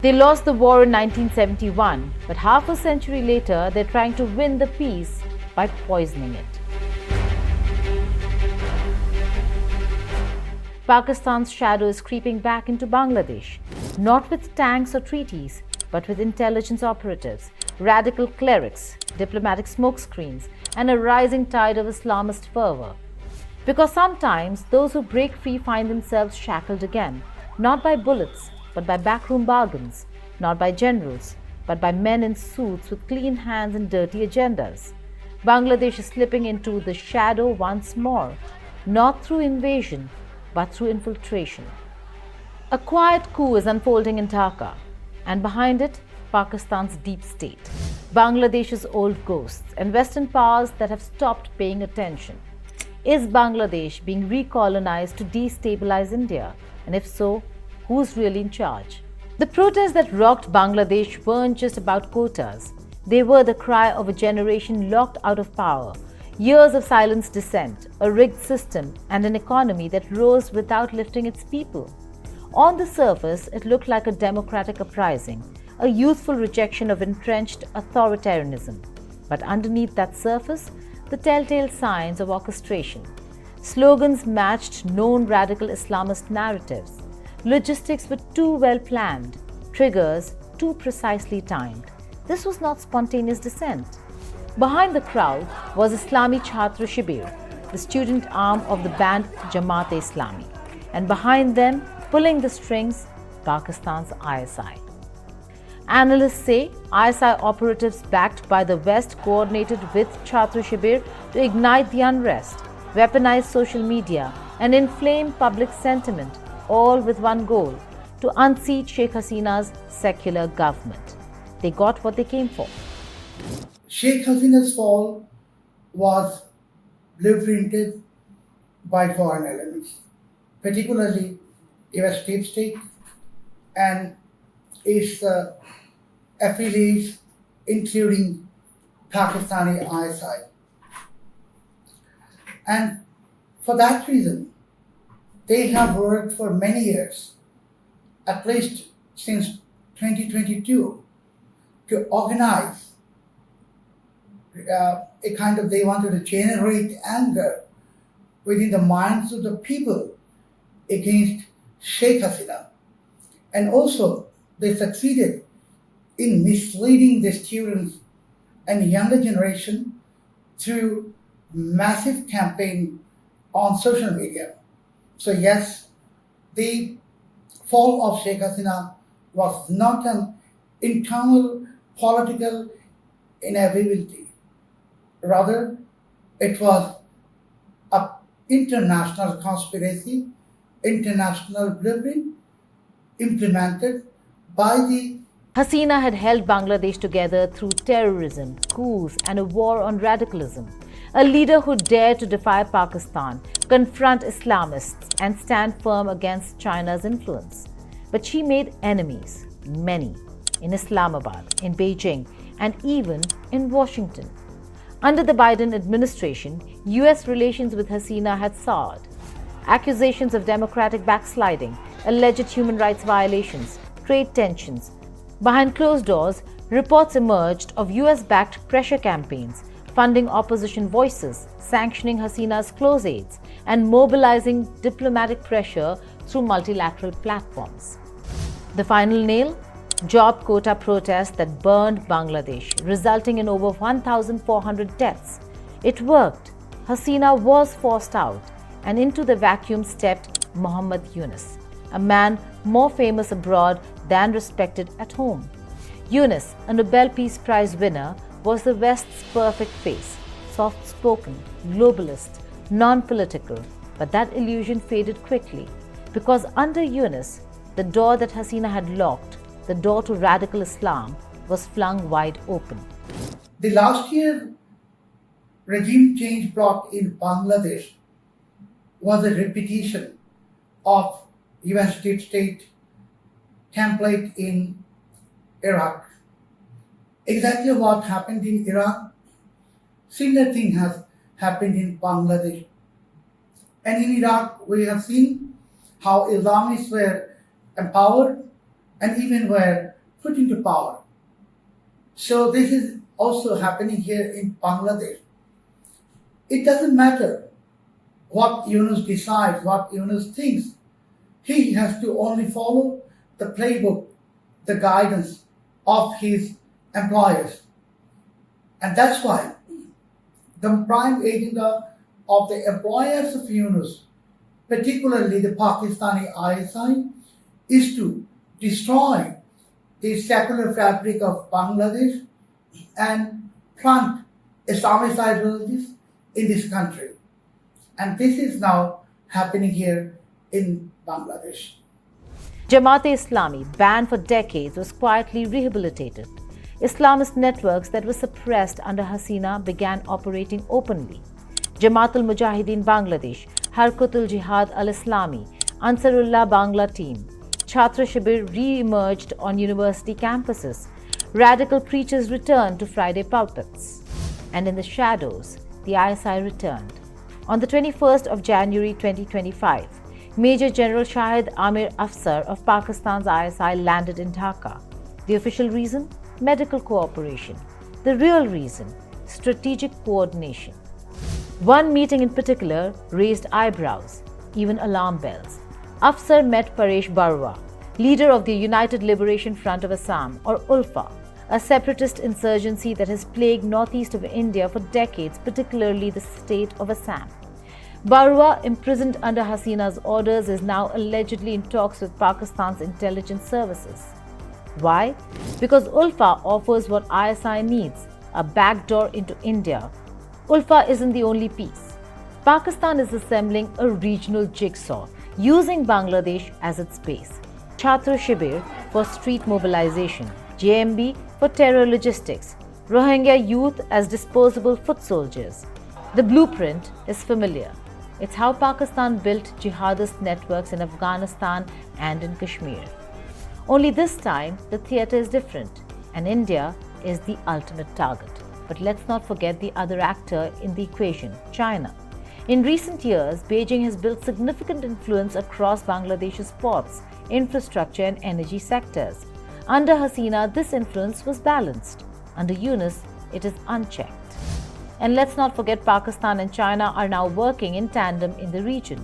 They lost the war in 1971, but half a century later, they're trying to win the peace by poisoning it. Pakistan's shadow is creeping back into Bangladesh, not with tanks or treaties, but with intelligence operatives, radical clerics, diplomatic smokescreens, and a rising tide of Islamist fervor. Because sometimes those who break free find themselves shackled again, not by bullets, but by backroom bargains, not by generals, but by men in suits with clean hands and dirty agendas. Bangladesh is slipping into the shadow once more, not through invasion, but through infiltration. A quiet coup is unfolding in Dhaka, and behind it, Pakistan's deep state, Bangladesh's old ghosts, and Western powers that have stopped paying attention. Is Bangladesh being recolonized to destabilize India? And if so, who's really in charge? The protests that rocked Bangladesh weren't just about quotas. They were the cry of a generation locked out of power, years of silent dissent, a rigged system, and an economy that rose without lifting its people. On the surface, it looked like a democratic uprising, a youthful rejection of entrenched authoritarianism. But underneath that surface, the telltale signs of orchestration. Slogans matched known radical Islamist narratives. Logistics were too well planned, triggers too precisely timed. This was not spontaneous dissent. Behind the crowd was Islami Chhatra Shibir, the student arm of the banned Jamaat-e-Islami, and behind them, pulling the strings, Pakistan's ISI. Analysts say ISI operatives backed by the West coordinated with Chhatra Shibir to ignite the unrest, weaponize social media, and inflame public sentiment, all with one goal: to unseat Sheikh Hasina's secular government. They got what they came for. Sheikh Hasina's fall was blueprinted by foreign elements, particularly US deep state and its affiliates, including Pakistan ISI. And for that reason, they have worked for many years, at least since 2022, to organize they wanted to generate anger within the minds of the people against Sheikh Hasina. And also, they succeeded in misleading the students and younger generation through massive campaign on social media. So yes, the fall of Sheikh Hasina was not an internal political inevitability. Rather, it was an international conspiracy, international blueprint implemented by the Hasina had held Bangladesh together through terrorism, coups, and a war on radicalism. A leader who dared to defy Pakistan, confront Islamists, and stand firm against China's influence. But she made enemies, many, in Islamabad, in Beijing, and even in Washington. Under the Biden administration, US relations with Hasina had soured. Accusations of democratic backsliding, alleged human rights violations, trade tensions. Behind closed doors, reports emerged of US-backed pressure campaigns, funding opposition voices, sanctioning Hasina's close aides, and mobilizing diplomatic pressure through multilateral platforms. The final nail? Job quota protests that burned Bangladesh, resulting in over 1,400 deaths. It worked. Hasina was forced out, and into the vacuum stepped Muhammad Yunus, a man more famous abroad than respected at home. Yunus, a Nobel Peace Prize winner, was the West's perfect face, soft-spoken, globalist, non-political. But that illusion faded quickly, because under Yunus, the door that Hasina had locked, the door to radical Islam, was flung wide open. The last year regime change brought in Bangladesh was a repetition of US deep state template in Iraq. Exactly what happened in Iraq, similar thing has happened in Bangladesh. And in Iraq, we have seen how Islamists were empowered and even were put into power. So this is also happening here in Bangladesh. It doesn't matter what Yunus decides, what Yunus thinks. He has to only follow the playbook, the guidance of his employers. And that's why the prime agenda of the employers of Yunus, particularly the Pakistani ISI, is to destroy the secular fabric of Bangladesh and plant Islamist ideologies in this country. And this is now happening here in Bangladesh. Jamaat-e-Islami, banned for decades, was quietly rehabilitated. Islamist networks that were suppressed under Hasina began operating openly. Jamaat al-Mujahideen Bangladesh, Harkat al-Jihad al-Islami, Ansarullah Bangla team, Chhatra Shibir re-emerged on university campuses. Radical preachers returned to Friday pulpits. And in the shadows, the ISI returned. On the 21st of January 2025, Major General Shahid Amir Afsar of Pakistan's ISI landed in Dhaka. The official reason? Medical cooperation. The real reason? Strategic coordination. One meeting in particular raised eyebrows, even alarm bells. Afsar met Paresh Barua, leader of the United Liberation Front of Assam, or ULFA, a separatist insurgency that has plagued northeast of India for decades, particularly the state of Assam. Barua, imprisoned under Hasina's orders, is now allegedly in talks with Pakistan's intelligence services. Why? Because ULFA offers what ISI needs, a backdoor into India. ULFA isn't the only piece. Pakistan is assembling a regional jigsaw, using Bangladesh as its base. Chhatra Shibir for street mobilization, JMB for terror logistics, Rohingya youth as disposable foot soldiers. The blueprint is familiar. It's how Pakistan built jihadist networks in Afghanistan and in Kashmir. Only this time, the theatre is different, and India is the ultimate target. But let's not forget the other actor in the equation, China. In recent years, Beijing has built significant influence across Bangladesh's ports, infrastructure and energy sectors. Under Hasina, this influence was balanced. Under Yunus, it is unchecked. And let's not forget Pakistan and China are now working in tandem in the region.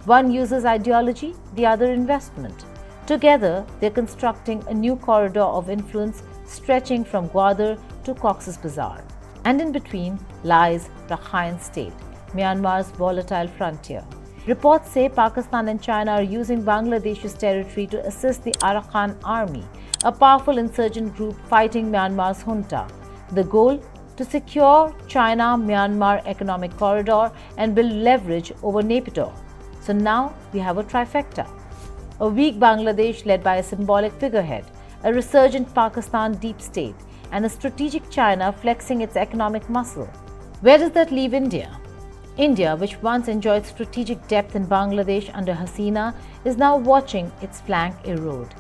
One uses ideology, the other investment. Together, they're constructing a new corridor of influence stretching from Gwadar to Cox's Bazar. And in between lies Rakhine State, Myanmar's volatile frontier. Reports say Pakistan and China are using Bangladesh's territory to assist the Arakan Army, a powerful insurgent group fighting Myanmar's junta. The goal? To secure China-Myanmar economic corridor and build leverage over Naypyidaw. So now we have a trifecta. A weak Bangladesh led by a symbolic figurehead, a resurgent Pakistan deep state, and a strategic China flexing its economic muscle. Where does that leave India? India, which once enjoyed strategic depth in Bangladesh under Hasina, is now watching its flank erode.